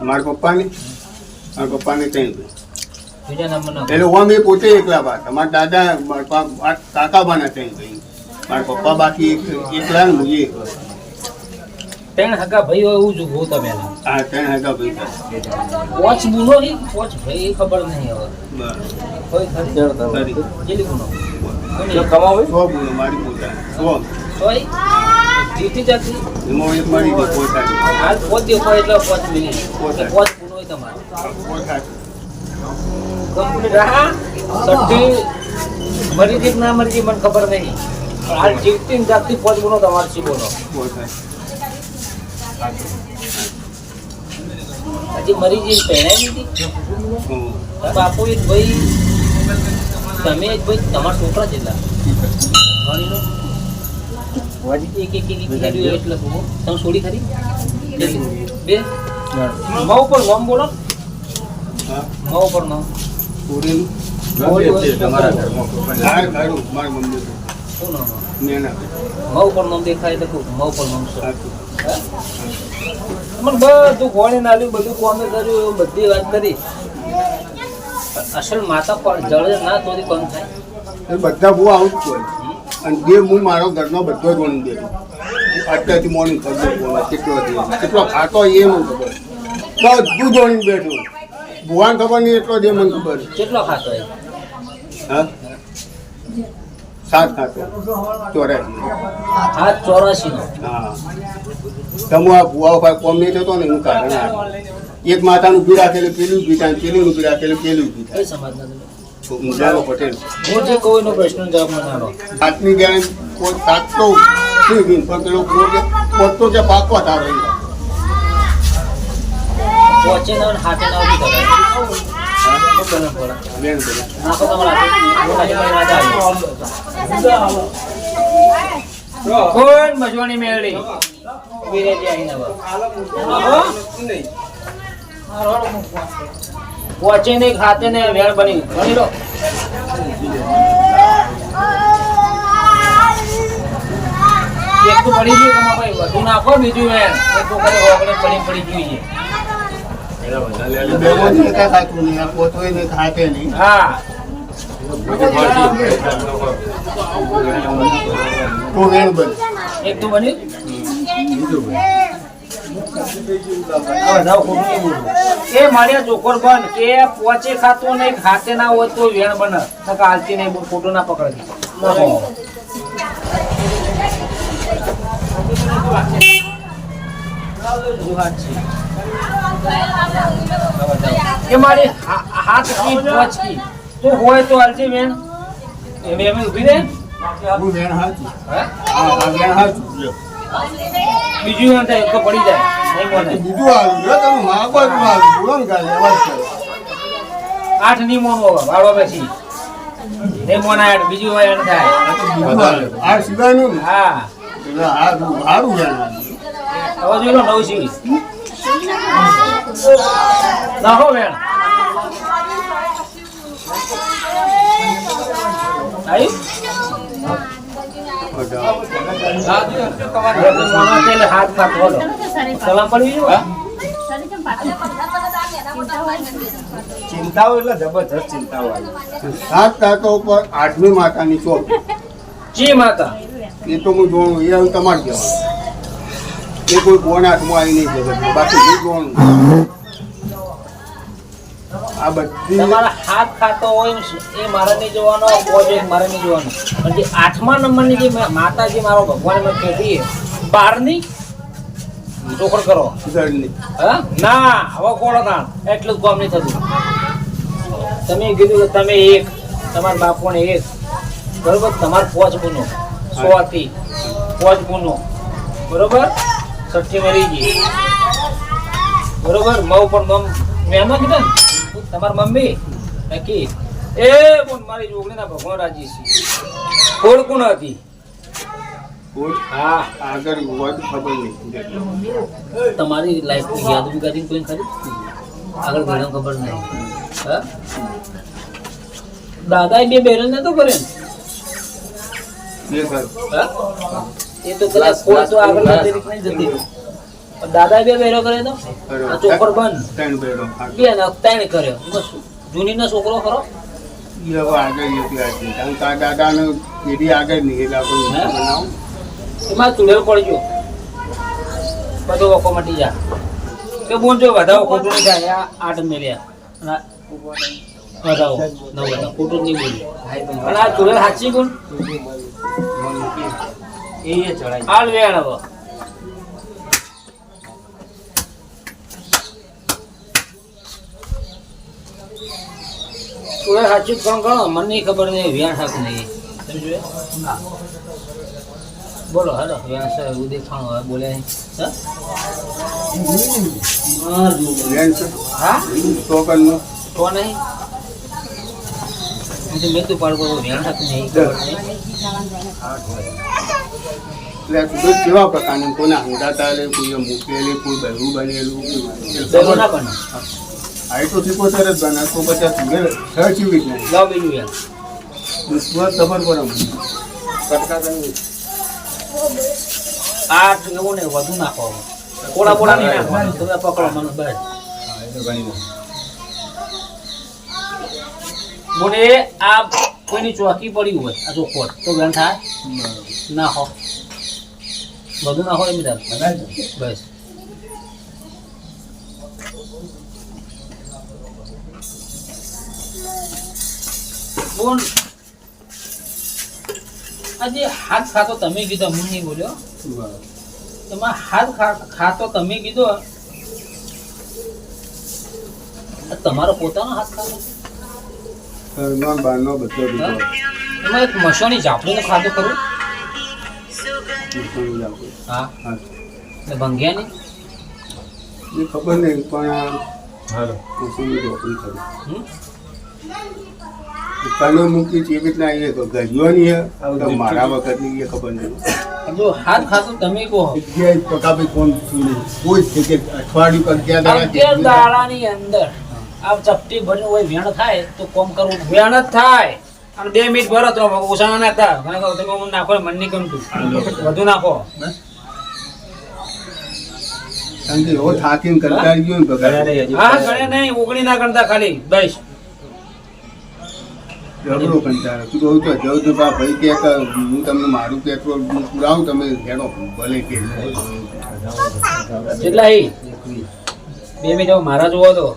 મારા પપ્પાની ત્રણ ભાઈ. બીજા નંબરના એટલે અમે પોતે એકલા બા. અમારા દાદા કાકા બાના ત્રણ ભાઈ. મારા પપ્પા બાકી એકલા ને હું એક. ત્રણ હગા ભાઈ હોય એવું જ ઉભો તમે હા, ત્રણ હગા ભાઈ. પોચ બુનો નહીં, પોચ ભાઈ એ ખબર નહીં હવે. બસ કોઈ ખરી કેટલી બુનો કમાવો 100 બોલો મારી પોતાની 100. સોય જીતી જતી એમાં એક મારી ગઈ પોતાની. હાલ પોચ દે ઉપર એટલે પોચ મિનિટ પોચ બુનો હોય તમારે પોતાની. કમ્પ્લીટ રહા સટ્ટી મરી ગઈ ના મરી ગઈ મને ખબર નહીં પણ હાલ જીવતી ને જાગતી પોચ બુનો તમારે છે બોલો પોતાની. હજી મરી જઈ પહેણાઈ દીધી બાપુ એક ભાઈ તમે એક ભાઈ તમારા છોકરા જેટલા ગણીનો એક એટલે તમે છોડી ખરી બે મઉ પર મમ બોલો મઉ પર મમ પૂરેલું તમારા મારી મમ્મી શું નામ નેના મઉ પર મમ દેખાય તો મઉ પર મમ મને બધું કોણે નાલ્યું બધું કોમે કર્યું એવું બધી વાત કરી અસલ માતા પણ જળ ના તોડી કોણ થાય એ બધા બહુ આવું જ હોય. અને જે હું મારો ઘરનો બધો જ વણી દેતો અત્યારથી મોર્નિંગ ખબર કેટલો ખાતો એ મને ખબર બધું જોઈને બેઠું. ભુવાન ખબર નહીં એટલો જ એ મને ખબર. કેટલો ખાતો હોય હા 7 ખાતો 84. હા 84 નો હા તમે આ ભુવા ભાઈ કોમ નહીં થતો ને એનું કારણ આ. એક માતાનું ઉભી રાખેલું પેલું પીતા પેલું ઉભી રાખેલું પેલું પીતા. કઈ સમાજના તમે ઊંઝાનો પટેલ. હું જે કહું એનો પ્રશ્ન જવાબ મને આલો સાતની ગેરંટી કોઈ સાત તો શું પણ પેલો પોતો જે પાકવા તારો પહોંચે ના હાથે ના ઉભી કરાય નાખો તમારા કોણ મજવાની મેળવી વિરેજી આવીને પહોંચે ને ખાતે ને વેળ બની ગણી લો એક તો પડી ગયું કમા ભાઈ વધુ નાખો બીજું વેણ એક તો કરે ઓગણે પડી જોઈએ હા એક તો બની એ મારી ચોખર બન કે પોચે ખાતું નહીં ખાતે ના હોય તો વેણ બને હાલતી નહીં ફોટો ના પકડે કે મારી હાથ કી પોચ કી તો હોય તો હાલતી વેણ એમ ઉભી રહે બીજું એમ થાય તો પડી જાય નહીં બોલે આઠ ની મોન હોવા વાળવા પછી નહીં મોન આઠ બીજું હોય એમ થાય હા હવે જોઈ લો 9 સીડી નાખો વેણ હાથ ખાતો સલામ પડી ગયું ચિંતાઓ એટલે જબરજસ્ત ચિંતાઓ આવી. 7 તાતો ઉપર 8મી માતાની ચોક જી માતા એ તો હું જોણું એ હવે તમારે કહેવાનું. એ કોઈ કોણ હાથમાં આવી નહીં જગતમાં બાકી હું જોણું. આ બધી તમારા હાથ ખાતો હોય એ મારે નહીં જોવાનો પોજો મારે નહીં જોવાનો પણ જે 8મા નંબરની જે માતાજી મારો ભગવાન મેં કહેતી 12ની ચોખડ કરો જળની હા ના હવે કોળો કામ એટલું જ કામ નહીં થતું તમે કીધું કે તમે એક તમારા બાપોને એક બરોબર તમારે 5 ગુનો 100 થી 5 ગુનો બરોબર 60 મરી ગઈ બરોબર મઉ પણ મહેમાન કીધા ને તમારી મમ્મી નક્કી એ બોલ મારી જોગણીના ભગવાન રાજી છે કોણ કોણ હતી હા આગળ હોય તો ખબર નહીં. તમારી લાઈફની યાદ બી કરી કોઈ ખરી આગળ ઘણા ખબર નહીં હા દાદા બે બેરલ ને તો કરે બે ઘર હા એ તો કદાચ કોઈ તો આગળ નથી જતી દાદા બે બેરો કરે તો આ ચોખર બંધ 3 બેડો બે ને 3 કર્યો બસ જૂની નો છોકરો ખરો એ હવે આગળ એટલી વાત નહીં કારણ કે આ દાદાને પેઢી આગળ નહીં એટલે આપણે હે? બનાવું એમાં ચૂડેલ પડજો બધો વખો મટી જા કે બોલ જો વધાવો ખોટું નહીં થાય આ 8 મેલ્યા અને વધાવો ન વધાવો ખોટું જ નહીં બોલ્યું અને આ ચૂડેલ સાચી કોણ એ ચડાઈ હાલ વેણ હવે ચૂડેલ સાચું જ કોણ ગણો મને નહીં ખબર નહીં વેણ સાચું નહીં તમે જોયા બોલો હેલો વેણ છે એવું દેખાણું હવે બોલ્યા નહીં. હા રેન્ટ છે હા ટોકનનું તો નહીં મેં તો પાડવો વેણ સાચું નહીં ખબર નહીં એટલે આ દૂધ કેવા પ્રકારનું કોના હંગાતા લે કોઈ મૂકેલી કોઈ બહેરું બનેલું બેલો ના બને આ તો 75 જ બને તો પછી આ સુગર સચિવી જ નહીં લાવ બીજું વેણ દુશ્મન ખબર પડે મને આ એવું ને વધુ નાખો કોડા કોડા નહીં નાખવાનું તમે પકડો મને બસ બોલે આ કોઈની ચોકી પડી હોય આ ચોખવટ તો વેણ થાય નાખો બધું નાખો એમ બસ બોલ આજે હાથ ખાતો તમે કીધો હું નહીં બોલ્યો તમારા હાથ ખાતો તમે કીધો આ તમારો પોતાનો હાથ ખાતો ઘરમાં બહારનો બધો દીધો એમાં એક મસોની જાપડીનો ખાધો ખરું હા હા ને ભંગ્યા નહીં એ ખબર નહીં પણ હાલો કુસુમની ઢોકળી ખરી હમ? દુકાનો મૂકી છે એ રીતના એ ગજવાની હે તો મારા વખતની એ ખબર નહીં જો હાથ ખાતો તમે કહો જગ્યાએ પકાપી કોણ થયું નહીં કોઈ જ જગ્યાએ અઠવાડિયું પર ક્યાં 11 દાડાની અંદર આ ચપટી ભરીને હોય વેણ થાય તો કોમ કરવું વેણ જ થાય અને 2 મિનિટ ભરો તો ઓછા ના થાય મને કહો તમે મને નાખો મન નહીં ગમતું વધુ નાખો કારણ કે એવો થાકીને કંટાળી ગયો ને પગાર હા ગણે નહીં ઓગણી ના ગણતા ખાલી બસ જબરો કંટાળો તું કહું તો જવું તો બા ભાઈ કે હું તમને મારું પેટ્રોલ પુરાવું તમે હેડો ભલે કે કેટલા હી 2 મિનિટ મારા જોવો તો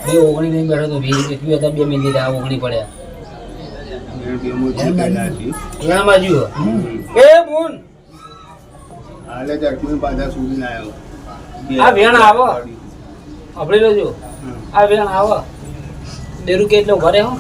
બે ઓગણી નહીં બેઠો તો 20 હતા 2 મિનિટ આ ઓગણી પડ્યા એના બાજુ એ બોન હાલે જટમી પાછા સુધી ના આવ્યો આ વેણ આવો આપણે લેજો આ વેણ આવો દેરું કે એટલે ભરે હો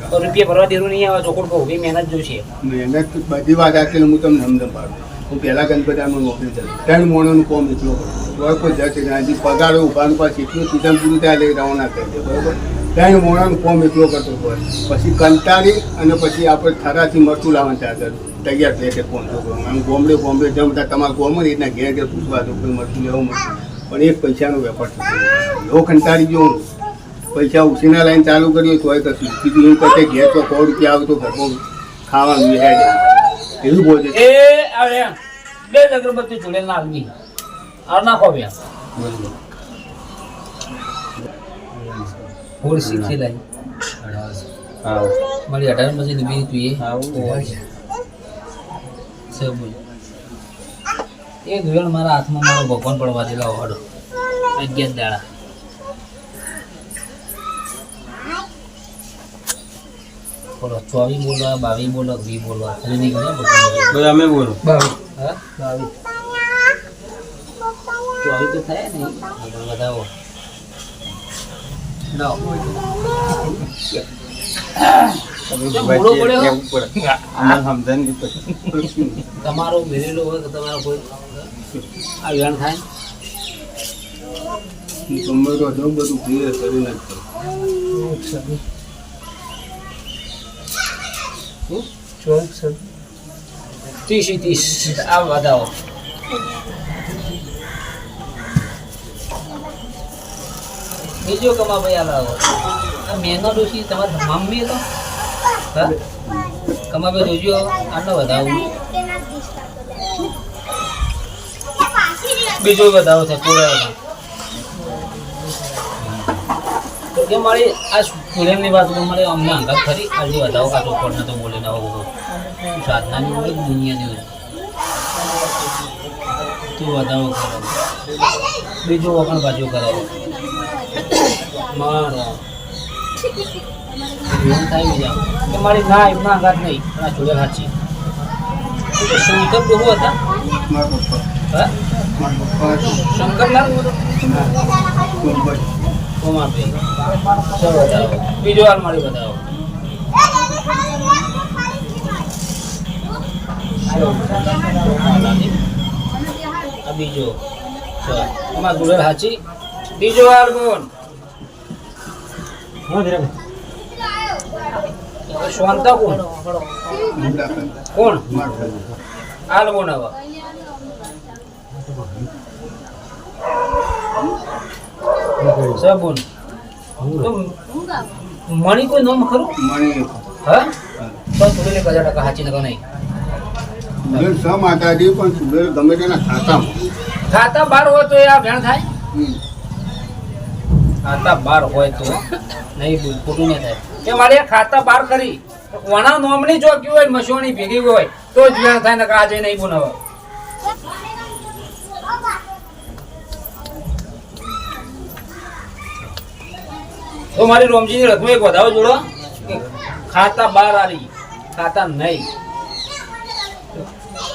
તો રૂપિયા ભરવા દેરું નહીં આવે ચોખડ કહું એ મહેનત જોશે મહેનત બધી વાત આપી હું તમને સમજણ પાડું હું પહેલા ગણપતિમાં નોકરી કરી 3 મોણોનું કોમ એટલો તો કોઈ જશે હજી પગાર ઉભાનું પાછી એટલું સીધા પૂરું ત્યાં લઈ રવાના કરી દે બરોબર 3 મોણાનું કોમ એટલો કરતો હોય પછી કંટાળી અને પછી આપણે થરાથી મરચું લાવવાનું ત્યાં આગળ તૈયાર થઈ છે કોણ આમ બોમ્બે જમતા તમારે કોમ ને એટલા ઘેર ઘેર પૂછવા દો કોઈ મરચું લેવું મળશે પણ એક પૈસાનો વેપાર થતો એવો કંટાળી ગયો હું પૈસા ઉછીના લાઈન ચાલુ કર્યું તોય કશું કીધું એવું કહે ઘેર તો 100 રૂપિયા આવે તો ઘરમાં ખાવાનું વિહાય એવું બોલ છે એ આવે બે અગરબત્તી જોડે ના આવી આ નાખો બે હોળ શીખી લાઈ આવો મારી 18 પછી લીધી તું એ આવો છે બોલ એ વેણ મારા હાથમાં મારો ભગવાન પડવા દેલા વાડો 11 દાડા બોલો 24 બોલો 22 બોલો 20 બોલો અને નહીં ગયો ભાઈ અમે બોલો 22 હા 22 તો થાય ને વધાવો ના બોલો બોલો તમારો મેરેલો હોય કે તમારો કોઈ આ વેણ થાય ગમે તો જવું બધું ક્લિયર કરી નાખતો ત્રીસ આ વધાવો બીજો કમા ભાઈ આવો આ મેનો ડોસી તમારે મમ્મી તો હા કમા ભાઈ જોજો આટલો વધાવો બીજો વધારો થાય ચોરાયો તો કે મારી આ સ્ટુડન્ટની વાત મારે અમને અંગત ખરી આજે વધારો કાચો પણ નતો બોલે ના બધું સાધનાની હોય દુનિયાની હોય તું વધારો કરાવો બીજો વગણ બાજુ કરાવો મારો એમ થાય બીજા કે મારી ના એમના અંગાત નહીં પણ આ જોડે સાચી શંકર બહુ હતા મારા પપ્પા હા મારા પપ્પા શંકરલાલ કુંભાઈ કોમાભાઈ ચલો બતાવો બીજો હાલ મારી બતાવો આ બીજો ચલો એમાં ગુડર સાચી બીજો હાલ બોલ શાંતા કોણ કોણ હાલ બોલ હવે સબુન તો મણી કોઈ નામ ખરું મણી હા બસ થોડી 1000 ટકા સાચી નકો નહીં સુરેલ સ માતાજી પણ સુરેલ ગમે તેના ખાતામાં ખાતા બાર હોય તો એ આ ભેણ થાય ખાતા બાર હોય તો નહીં ખોટું નહીં થાય કે મારે ખાતા બાર કરી વણા નોમની ચોકી હોય મસોણી ભેગી હોય તો જ ભેણ થાય નકર આજે નહીં બોલાવે તો મારી રોમજીની રકમ એક વધારો જોડો ખાતા બાર આલી ખાતા નહીં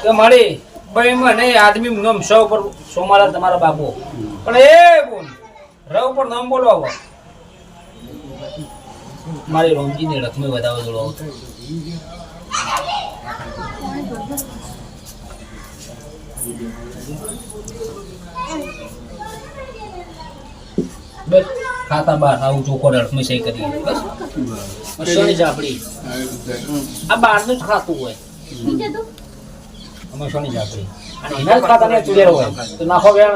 કે મારી ભાઈ મને આદમી નામ સૌ પર સોમાલા તમારા બાપુ પણ એ બોલ રવ પર નામ બોલો આવો મારી રોમજીની રકમ વધારો જોડો બસ ખાતા બાર આવું ચોખ્ખો રકમ સહી કરી બસ મસોની જાપડી આ બહારનું જ ખાતું હોય મસોની જાપડી અને એના જ ખાતા ને ચૂલેરો હોય તો નાખો વેણ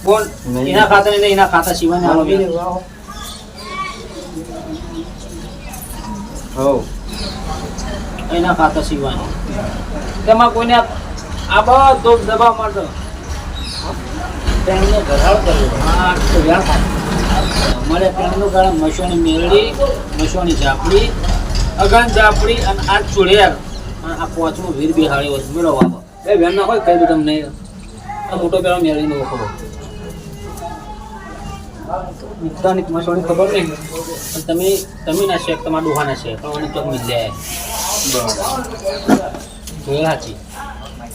બોલ એના ખાતા ને એના ખાતા સિવાય આવો એના ખાતા સિવાય તેમાં કોઈને આ બધો દબાવ મળતો તેમને ઘરાળ કર્યો આ તો વ્યાણ થાય અમારે પેણનું ગાળા મસોની મેળડી મસોની જાપડી અગન જાપડી અને આ ચૂડિયાર અને આ પોચનું વીર બિહાડી હોય મેળવવા એ વેણ ના હોય કઈ બી તમને આ મોટો પેલો મેળવીને ઓળખો મિત્રાની મસોની ખબર નહીં પણ તમે ના શેક તમારા ડોહાના છે પણ મને ચોક મિલ જાય જોયેલ સાચી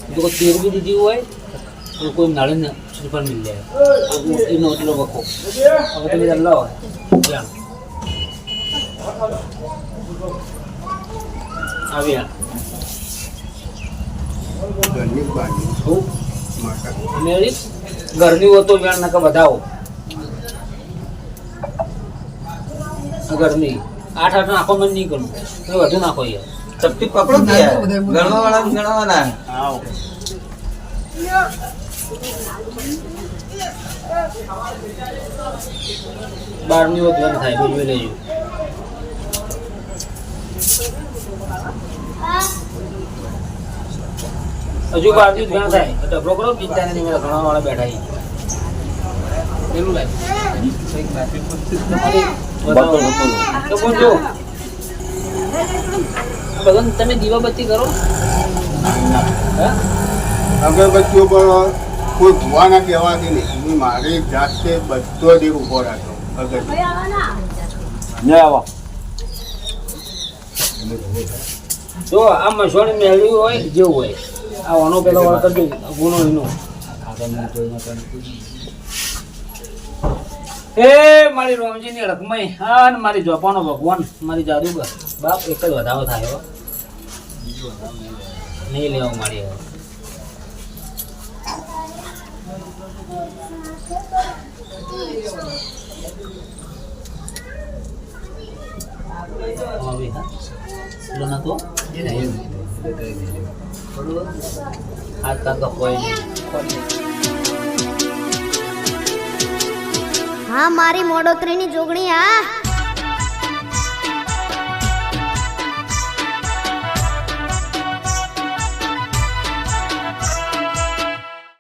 જો કોઈ તેર બી દીધી હોય તો કોઈ નાળે ને શ્રીફળ મિલ જાય મોટીનો એટલો વખો હવે તમે લો જાણ આવ્યા ઘરની બાજુ શું માતા મેળી ઘરની હોય તો વેણ નાખા વધાવો ઘરની 8 નાખો મને નહીં કરું વધુ નાખો યાર ચપટી પકડો કે ગણવા વાળા ગણવાના આવો બારની હોત વેણ થાય બોલવી લેજો હજુ બારની વેણ થાય ડબલો કરો ચિંતા નથી મેરા ઘણા વાળા બેઠા છે પેલું લાય તો બોલજો ભગવાન તમે દીવાબત્તી કરો હા અગરબત્તીઓ પર કોઈ ભુવાના કહેવાથી નહીં હું મારી જાતે બધો જ ઉભો રાખ્યો અગરબત્તી જો આ મસોણી મેળવી હોય જેવું હોય આ ઓનો પેલો વાળ કરજો ગુનો એનો એ મારી રોમજીની રકમાઈ હા ને મારી જોપાનો ભગવાન મારી જાદુગર બાપ એક જ વધારો થાય નહીં લેવા મારી હવે હાથ કાકા કોઈ નહીં હા મારી મોડોતરીની જોગણી હા